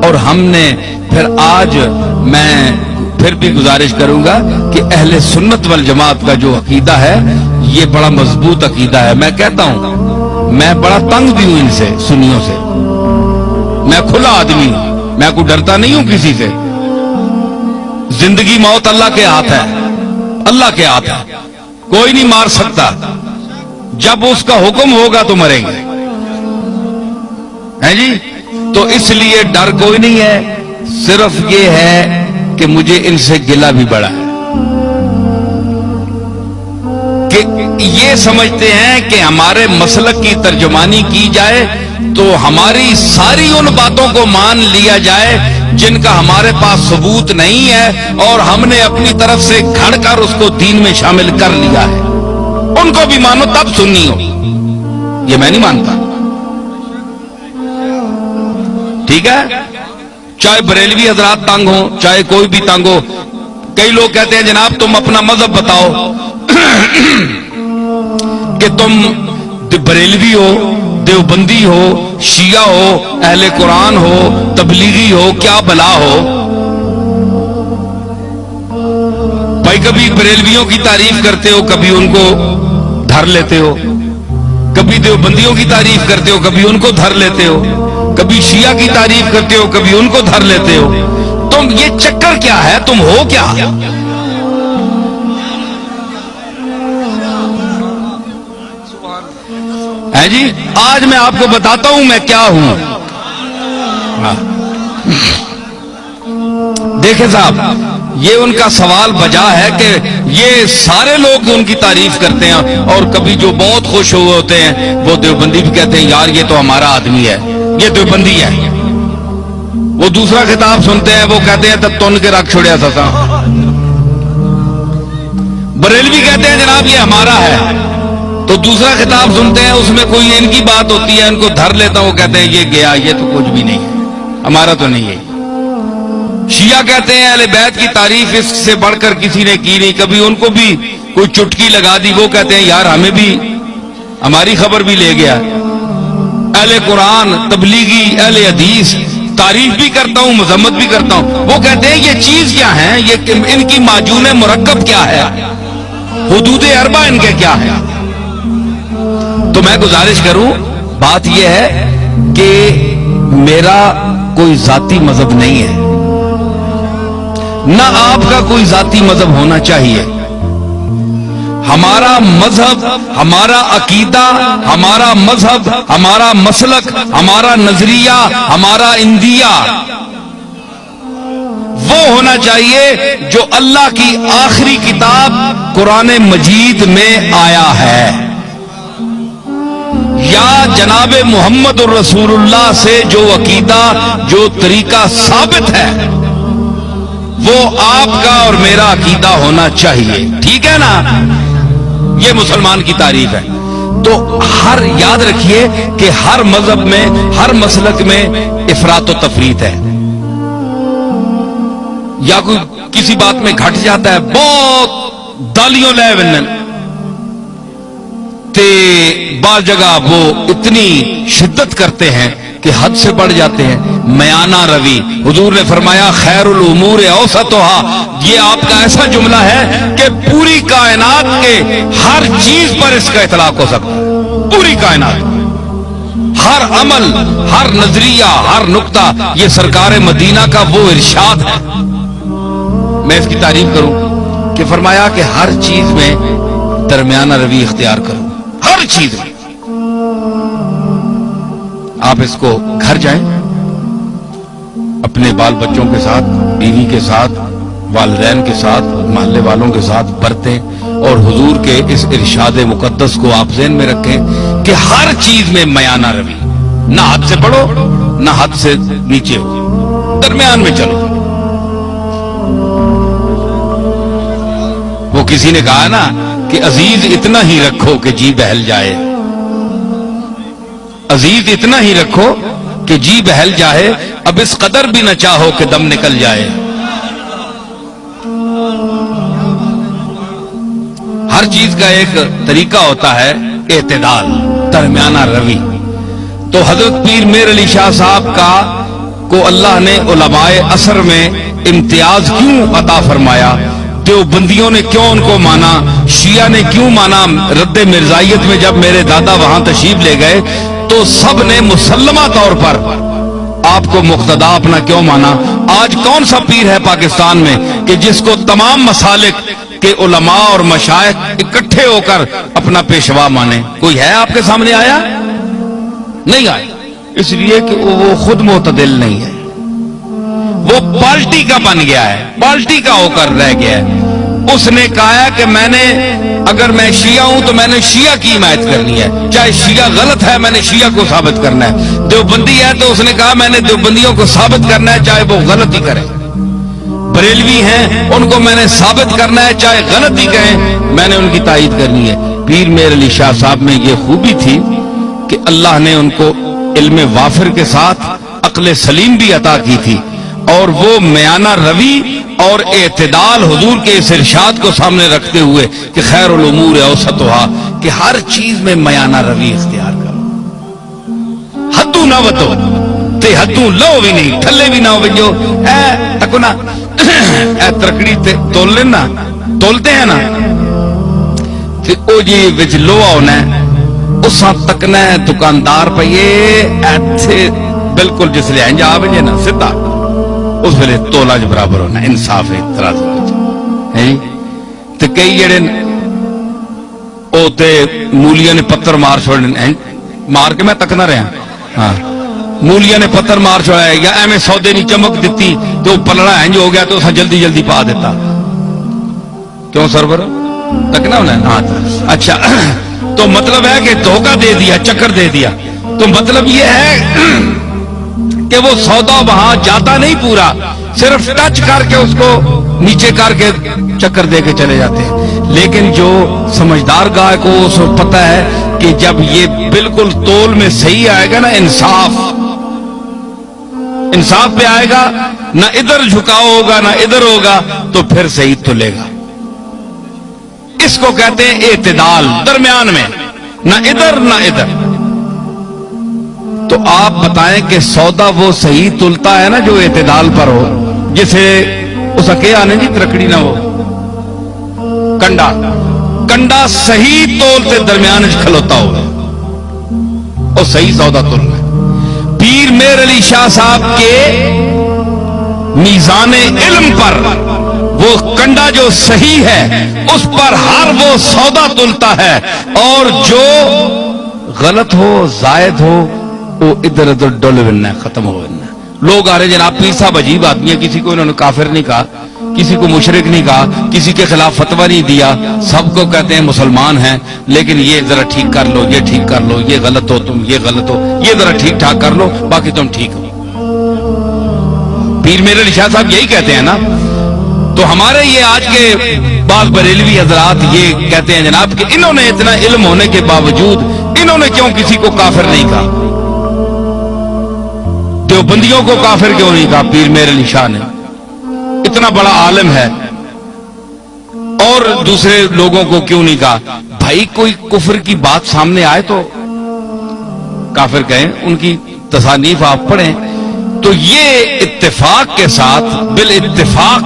اور ہم نے پھر آج میں پھر بھی گزارش کروں گا کہ اہل سنت والجماعت کا جو عقیدہ ہے یہ بڑا مضبوط عقیدہ ہے. میں کہتا ہوں میں بڑا تنگ بھی ہوں ان سے, سنیوں سے. میں کھلا آدمی ہوں, میں کوئی ڈرتا نہیں ہوں کسی سے. زندگی موت اللہ کے ہاتھ ہے, اللہ کے ہاتھ ہے, کوئی نہیں مار سکتا. جب اس کا حکم ہوگا تو مریں گے, ہے جی. تو اس لیے ڈر کوئی نہیں ہے, صرف یہ ہے کہ مجھے ان سے گلہ بھی بڑا ہے کہ یہ سمجھتے ہیں کہ ہمارے مسلک کی ترجمانی کی جائے تو ہماری ساری ان باتوں کو مان لیا جائے جن کا ہمارے پاس ثبوت نہیں ہے اور ہم نے اپنی طرف سے گھڑ کر اس کو دین میں شامل کر لیا ہے. ان کو بھی مانو تب سنی ہو, یہ میں نہیں مانتا. ٹھیک ہے, چاہے بریلوی حضرات تنگ ہو, چاہے کوئی بھی تنگ ہو. کئی لوگ کہتے ہیں جناب تم اپنا مذہب بتاؤ کہ تم بریلوی ہو, دیوبندی ہو, شیعہ ہو, اہل قرآن ہو, تبلیغی ہو, کیا بلا ہو. بھائی کبھی بریلویوں کی تعریف کرتے ہو, کبھی ان کو دھر لیتے ہو, کبھی دیوبندیوں کی تعریف کرتے ہو, کبھی ان کو دھر لیتے ہو, کبھی شیعہ کی تعریف کرتے ہو, کبھی ان کو دھر لیتے ہو. تم یہ چکر کیا ہے, تم ہو کیا؟ ہے جی, آج میں آپ کو بتاتا ہوں میں کیا ہوں. دیکھیں صاحب, یہ ان کا سوال بجا ہے کہ یہ سارے لوگ ان کی تعریف کرتے ہیں اور کبھی جو بہت خوش ہوئے ہوتے ہیں وہ دیوبندی بھی کہتے ہیں یار یہ تو ہمارا آدمی ہے, یہ دیوبندی ہے. وہ دوسرا خطاب سنتے ہیں وہ کہتے ہیں تب تن کے رکھ چھوڑیا تھا. بریلوی کہتے ہیں جناب یہ ہمارا ہے, تو دوسرا خطاب سنتے ہیں اس میں کوئی ان کی بات ہوتی ہے, ان کو دھر لیتا ہوں, وہ کہتے ہیں یہ گیا, یہ تو کچھ بھی نہیں ہے, ہمارا تو نہیں ہے. شیعہ کہتے ہیں اہل بیت کی تعریف اس سے بڑھ کر کسی نے کی نہیں, کبھی ان کو بھی کوئی چٹکی لگا دی, وہ کہتے ہیں یار ہمیں بھی ہماری خبر بھی لے گیا. اہل قرآن, تبلیغی, اہل حدیث تعریف بھی کرتا ہوں, مذمت بھی کرتا ہوں. وہ کہتے ہیں یہ چیز کیا ہے, یہ ان کی معجون مرکب کیا ہے, حدود اربع ان کے کیا ہے. تو میں گزارش کروں, بات یہ ہے کہ میرا کوئی ذاتی مذہب نہیں ہے, نہ آپ کا کوئی ذاتی مذہب ہونا چاہیے. ہمارا مذہب, ہمارا عقیدہ, ہمارا مذہب, ہمارا مسلک, ہمارا نظریہ, ہمارا اندیہ وہ ہونا چاہیے جو اللہ کی آخری کتاب قرآن مجید میں آیا ہے, یا جناب محمد الرسول اللہ سے جو عقیدہ, جو طریقہ ثابت ہے وہ آپ کا اور میرا عقیدہ ہونا چاہیے. ٹھیک ہے نا, یہ مسلمان کی تعریف ہے. تو ہر یاد رکھیے کہ ہر مذہب میں, ہر مسلک میں افراط و تفریط ہے, یا کوئی کسی بات میں گھٹ جاتا ہے, بہت دالیوں لے ونن تے بعض جگہ وہ اتنی شدت کرتے ہیں کہ حد سے بڑھ جاتے ہیں. میانہ روی, حضور نے فرمایا خیر الامور اوسطھا, یہ آپ کا ایسا جملہ ہے کہ پوری کائنات کے ہر چیز پر اس کا اطلاق ہو سکتا ہے. پوری کائنات, ہر عمل, ہر نظریہ, ہر نقطہ, یہ سرکار مدینہ کا وہ ارشاد ہے. میں اس کی تعریف کروں کہ فرمایا کہ ہر چیز میں درمیانہ روی اختیار کرو, ہر چیز میں. آپ اس کو گھر جائیں, اپنے بال بچوں کے ساتھ, بیوی کے ساتھ, والدین کے ساتھ, محلے والوں کے ساتھ برتیں, اور حضور کے اس ارشاد مقدس کو آپ ذہن میں رکھیں کہ ہر چیز میں میانہ روی, نہ حد سے بڑھو نہ حد سے نیچے ہو, درمیان میں چلو. وہ کسی نے کہا نا کہ عزیز اتنا ہی رکھو کہ جی بہل جائے, عزیز اتنا ہی رکھو کہ جی بہل جائے, اب اس قدر بھی نہ چاہو کہ دم نکل جائے. ہر چیز کا ایک طریقہ ہوتا ہے اعتدال, درمیانہ روی. تو حضرت پیر میر علی شاہ صاحب کا کو اللہ نے علماء عصر میں امتیاز کیوں عطا فرمایا؟ دیوبندیوں نے کیوں ان کو مانا؟ شیعہ نے کیوں مانا؟ رد مرزائیت میں جب میرے دادا وہاں تشریف لے گئے تو سب نے مسلمہ طور پر آپ کو مقتدا اپنا کیوں مانا؟ آج کون سا پیر ہے پاکستان میں کہ جس کو تمام مسالک کے علماء اور مشائخ اکٹھے ہو کر اپنا پیشوا مانے؟ کوئی ہے آپ کے سامنے آیا؟ نہیں آیا، اس لیے کہ وہ خود معتدل نہیں ہے، وہ پارٹی کا بن گیا ہے، پارٹی کا ہو کر رہ گیا ہے۔ اس نے کہا کہ اگر میں شیعہ ہوں تو میں نے شیعہ کی حمایت کرنی ہے، چاہے شیعہ غلط ہے میں نے شیعہ کو ثابت کرنا ہے۔ دیوبندی ہے تو اس نے کہا میں نے دیوبندیوں کو ثابت کرنا ہے چاہے وہ غلط ہی کریں۔ بریلوی ہیں ان کو میں نے ثابت کرنا ہے چاہے غلط ہی کہیں، میں نے ان کی تائید کرنی ہے۔ پیر میر علی شاہ صاحب میں یہ خوبی تھی کہ اللہ نے ان کو علم وافر کے ساتھ عقل سلیم بھی عطا کی تھی، اور وہ میانہ روی اور اعتدال حضور کے اس ارشاد کو سامنے رکھتے ہوئے کہ خیر الامور اوسطھا، کہ ہر چیز میں میانہ روی اختیار کرو، حدوں نہ وتو تے حدوں لو بھی نہیں، تھلے بھی نہ ہو جو اے تکو نا اے ترکڑی تے تول لینا تولتے ہیں نا تے او جی وچ لوہا ہونا ہے، اساں تکنا ہے دکاندار پئیے ایتھے بالکل جس لے انج آ وجے نا سیدھا اس ویلے تولا جو برابر ہونا، انصاف ہے ترازو ہے۔ تے کئی جڑے او تے مولیاں نے پتھر مار چھوڑنے، مار کے میں تکنا رہا ہاں، مولیاں نے پتھر مار چھوڑا ہے یا ایویں سودے نہیں چمک دیتی تو پلڑا انج ہو گیا تو اسا جلدی جلدی پا دیتا، کیوں سرور تکنا ہونا ہے؟ ہاں اچھا، تو مطلب ہے کہ دھوکہ دے دیا، چکر دے دیا، تو مطلب یہ ہے کہ وہ سودا وہاں جاتا نہیں پورا، صرف ٹچ کر کے اس کو نیچے کر کے چکر دے کے چلے جاتے ہیں۔ لیکن جو سمجھدار گاہ کو اس کو پتہ ہے کہ جب یہ بالکل تول میں صحیح آئے گا نا، انصاف پہ آئے گا، نہ ادھر جھکاؤ ہوگا نہ ادھر ہوگا، تو پھر صحیح تلے گا۔ اس کو کہتے ہیں اعتدال، درمیان میں، نہ ادھر نہ ادھر۔ تو آپ بتائیں کہ سودا وہ صحیح تلتا ہے نا جو اعتدال پر ہو، جسے اس کے آنے جی ترکڑی نہ ہو، کنڈا صحیح تول سے درمیان کھلوتا ہو، اور صحیح سودا تلنا ہے۔ پیر میر علی شاہ صاحب کے میزان علم پر وہ کنڈا جو صحیح ہے اس پر ہر وہ سودا تلتا ہے، اور جو غلط ہو زائد ہو وہ ادھر ادھر ڈول بننا ہے، ختم ہو بننا ہے۔ لوگ آ رہے جناب پیر صاحب عجیب آدمی ہے، کسی کو انہوں نے کافر نہیں کہا، کسی کو مشرک نہیں کہا، کسی کے خلاف فتویٰ نہیں دیا، سب کو کہتے ہیں مسلمان ہیں، لیکن یہ ذرا ٹھیک کر لو، یہ ٹھیک کر لو، یہ غلط ہو تم، یہ غلط ہو، یہ ذرا ٹھیک ٹھاک کر لو، باقی تم ٹھیک ہو۔ پیر میرے شاہ صاحب یہی کہتے ہیں نا۔ تو ہمارے یہ آج کے بعض بریلوی حضرات یہ کہتے ہیں جناب کہ انہوں نے اتنا علم ہونے کے باوجود انہوں نے کیوں کسی کو کافر نہیں کہا؟ دیوبندیوں کو کافر کیوں نہیں کہا پیر میر علی شاہ نے؟ اتنا بڑا عالم ہے، اور دوسرے لوگوں کو کیوں نہیں کہا؟ بھائی کوئی کفر کی بات سامنے آئے تو کافر کہیں، ان کی تصانیف آپ پڑھیں تو یہ اتفاق کے ساتھ بالاتفاق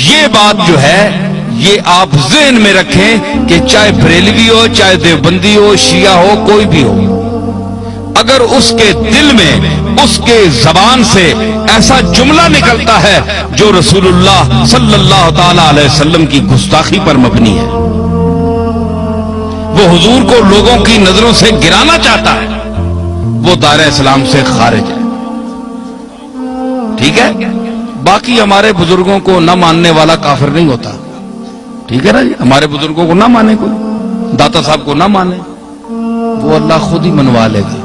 یہ بات جو ہے یہ آپ ذہن میں رکھیں کہ چاہے بریلوی ہو، چاہے دیوبندی ہو، شیعہ ہو، کوئی بھی ہو، اگر اس کے دل میں اس کے زبان سے ایسا جملہ نکلتا ہے جو رسول اللہ صلی اللہ تعالی علیہ وسلم کی گستاخی پر مبنی ہے، وہ حضور کو لوگوں کی نظروں سے گرانا چاہتا ہے، وہ دائرہ اسلام سے خارج ہے۔ ٹھیک ہے، باقی ہمارے بزرگوں کو نہ ماننے والا کافر نہیں ہوتا، ٹھیک ہے نا جی، ہمارے بزرگوں کو نہ مانے، کوئی داتا صاحب کو نہ مانے، وہ اللہ خود ہی منوا لے گا،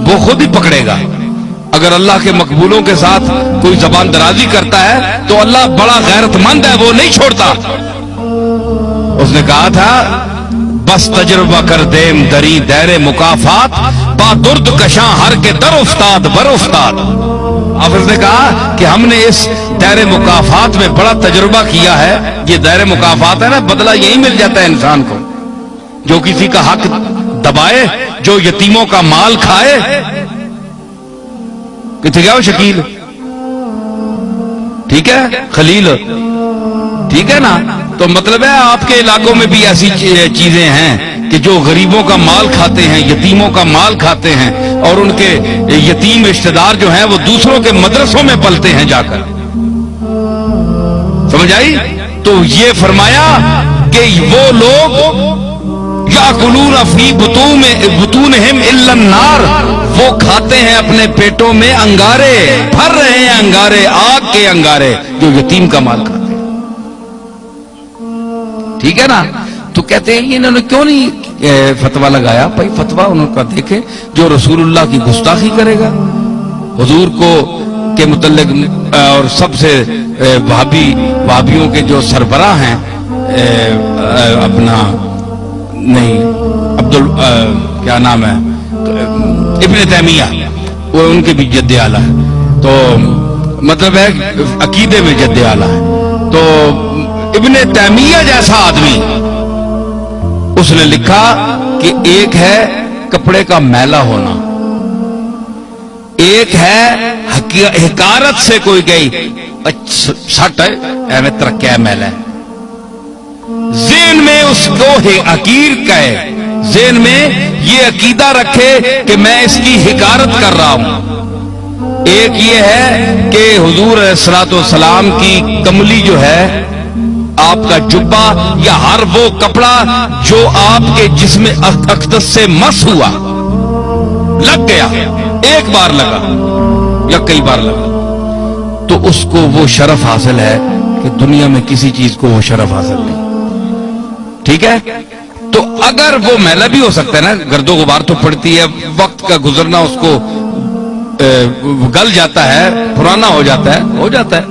وہ خود ہی پکڑے گا۔ اگر اللہ کے مقبولوں کے ساتھ کوئی زبان درازی کرتا ہے تو اللہ بڑا غیرت مند ہے، وہ نہیں چھوڑتا۔ اس نے کہا تھا بس تجربہ کر دیم دری دیر مکافات، با درد کشاں ہر کے در افتاد بر افتاد۔ حافظ نے کہا کہ ہم نے اس دائر مکافات میں بڑا تجربہ کیا ہے۔ یہ دائر مکافات ہے نا، بدلہ یہی مل جاتا ہے انسان کو، جو کسی کا حق دبائے، جو یتیموں کا مال کھائے، کتنے گیا شکیل؟ ٹھیک ہے خلیل، ٹھیک ہے نا؟ تو مطلب ہے آپ کے علاقوں میں بھی ایسی چیزیں ہیں کہ جو غریبوں کا مال کھاتے ہیں، یتیموں کا مال کھاتے ہیں، اور ان کے یتیم رشتہ دار جو ہیں وہ دوسروں کے مدرسوں میں پلتے ہیں جا کر. سمجھ آئی؟ تو یہ فرمایا کہ وہ لوگ یاکلون فی بطونہم الا النار، وہ کھاتے ہیں اپنے پیٹوں میں انگارے، بھر رہے ہیں انگارے، آگ کے انگارے، جو یتیم کا مال کھاتے ہیں. ٹھیک ہے نا؟ تو کہتے ہیں انہوں نے کیوں نہیں فتویٰ لگایا؟ بھائی فتویٰ انہوں کا دیکھیں، جو رسول اللہ کی گستاخی کرے گا، حضور کو کے متعلق، اور سب سے وہابیوں کے جو سربراہ ہیں، اپنا نہیں کیا نام ہے، ابن تیمیہ، وہ ان کے بھی جد اعلیٰ ہے، تو مطلب ہے عقیدے میں جد اعلیٰ ہے. تو ابن تیمیہ جیسا آدمی، اس نے لکھا کہ ایک ہے کپڑے کا میلا ہونا، ایک ہے حکارت سے کوئی گئی سٹ ہے ایویں ترقی میلا ہے، ذہن میں اس کو حقیر کہے، ذہن میں یہ عقیدہ رکھے کہ میں اس کی حکارت کر رہا ہوں. ایک یہ ہے کہ حضور علیہ الصلوۃ والسلام کی کملی جو ہے، آپ کا جبہ یا ہر وہ کپڑا جو آپ کے جسم اقدس سے مس ہوا، لگ گیا، ایک بار لگا یا کئی بار لگا، تو اس کو وہ شرف حاصل ہے کہ دنیا میں کسی چیز کو وہ شرف حاصل نہیں. ٹھیک ہے؟ تو اگر وہ میلا بھی ہو سکتا ہے نا، گرد و غبار تو پڑتی ہے، وقت کا گزرنا اس کو گل جاتا ہے، پرانا ہو جاتا ہے.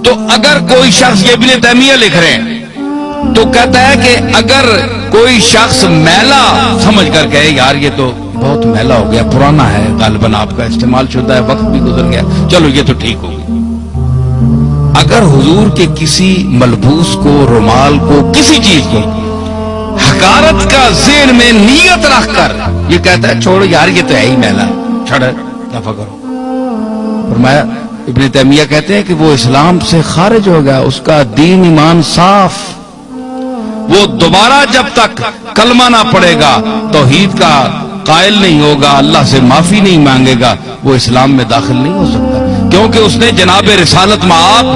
تو اگر کوئی شخص، یہ ابن تیمیہ لکھ رہے ہیں، تو کہتا ہے کہ اگر کوئی شخص میلا سمجھ کر کہے یار یہ تو بہت میلا ہو گیا، پرانا ہے، غالباً آپ کا استعمال شدہ ہے، وقت بھی گزر گیا، چلو یہ تو ٹھیک ہوگی. اگر حضور کے کسی ملبوس کو، رومال کو، کسی چیز کو حقارت کا ذہن میں نیت رکھ کر یہ کہتا ہے چھوڑو یار یہ تو ہے ہی میلا، چھڑ دفع کرو، فرمایا ابن تیمیہ کہتے ہیں کہ وہ اسلام سے خارج ہو گیا، اس کا دین ایمان صاف، وہ دوبارہ جب تک کلمہ نہ پڑھے گا، توحید کا قائل نہیں ہوگا، اللہ سے معافی نہیں مانگے گا، وہ اسلام میں داخل نہیں ہو سکتا، کیونکہ اس نے جناب رسالت مآب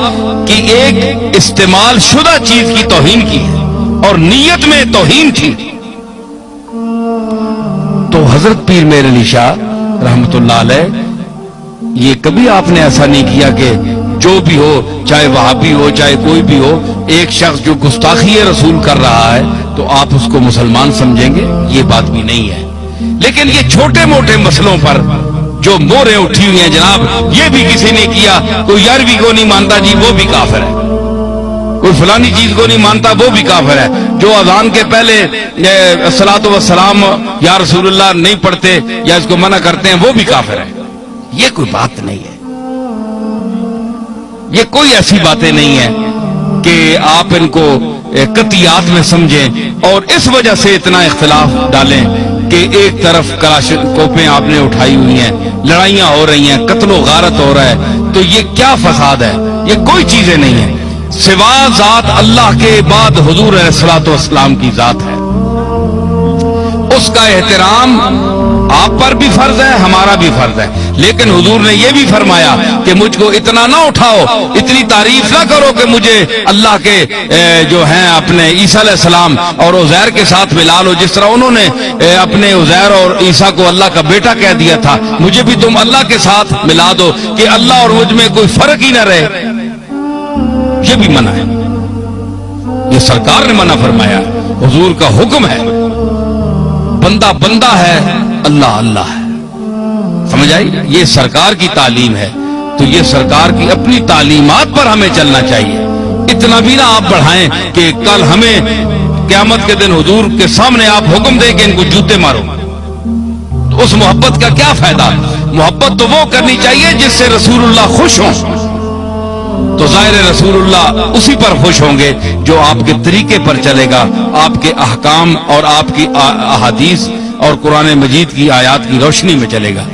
کی ایک استعمال شدہ چیز کی توہین کی ہے، اور نیت میں توہین تھی. تو حضرت پیر میر علی شاہ رحمت اللہ علیہ، یہ کبھی آپ نے ایسا نہیں کیا کہ جو بھی ہو، چاہے وہابی ہو چاہے کوئی بھی ہو، ایک شخص جو گستاخی رسول کر رہا ہے تو آپ اس کو مسلمان سمجھیں گے، یہ بات بھی نہیں ہے. لیکن یہ چھوٹے موٹے مسئلوں پر جو موریں اٹھی ہوئی ہیں جناب، یہ بھی کسی نے کیا، کوئی 11ویں کو نہیں مانتا جی وہ بھی کافر ہے، کوئی فلانی چیز کو نہیں مانتا وہ بھی کافر ہے، جو اذان کے پہلے الصلاۃ والسلام یا رسول اللہ نہیں پڑھتے یا اس کو منع کرتے ہیں وہ بھی کافر ہے. یہ کوئی بات نہیں ہے، یہ کوئی ایسی باتیں نہیں ہیں کہ آپ ان کو قطعیات میں سمجھیں اور اس وجہ سے اتنا اختلاف ڈالیں کہ ایک طرف کلاشنکوفیں آپ نے اٹھائی ہوئی ہیں، لڑائیاں ہو رہی ہیں، قتل و غارت ہو رہا ہے، تو یہ کیا فساد ہے؟ یہ کوئی چیزیں نہیں ہیں سوا ذات اللہ کے بعد حضور علیہ الصلوۃ والسلام کی ذات ہے. اس کا احترام آپ پر بھی فرض ہے، ہمارا بھی فرض ہے، لیکن حضور نے یہ بھی فرمایا کہ مجھ کو اتنا نہ اٹھاؤ، اتنی تعریف نہ کرو کہ مجھے اللہ کے جو ہیں اپنے عیسیٰ علیہ السلام اور عزیر کے ساتھ ملا لو، جس طرح انہوں نے اپنے عزیر اور عیسیٰ کو اللہ کا بیٹا کہہ دیا تھا، مجھے بھی تم اللہ کے ساتھ ملا دو کہ اللہ اور مجھ میں کوئی فرق ہی نہ رہے. یہ بھی منع ہے، یہ سرکار نے منع فرمایا، حضور کا حکم ہے، بندہ بندہ ہے، اللہ اللہ ہے. سمجھ آئی؟ یہ سرکار کی تعلیم ہے، تو یہ سرکار کی اپنی تعلیمات پر ہمیں چلنا چاہیے. اتنا بھی نہ آپ بڑھائیں کہ کل ہمیں قیامت کے دن حضور کے سامنے آپ حکم دیں کہ ان کو جوتے مارو. تو اس محبت کا کیا فائدہ؟ محبت تو وہ کرنی چاہیے جس سے رسول اللہ خوش ہوں، تو ظاہر رسول اللہ اسی پر خوش ہوں گے جو آپ کے طریقے پر چلے گا، آپ کے احکام اور آپ کی احادیث اور قرآن مجید کی آیات کی روشنی میں چلے گا.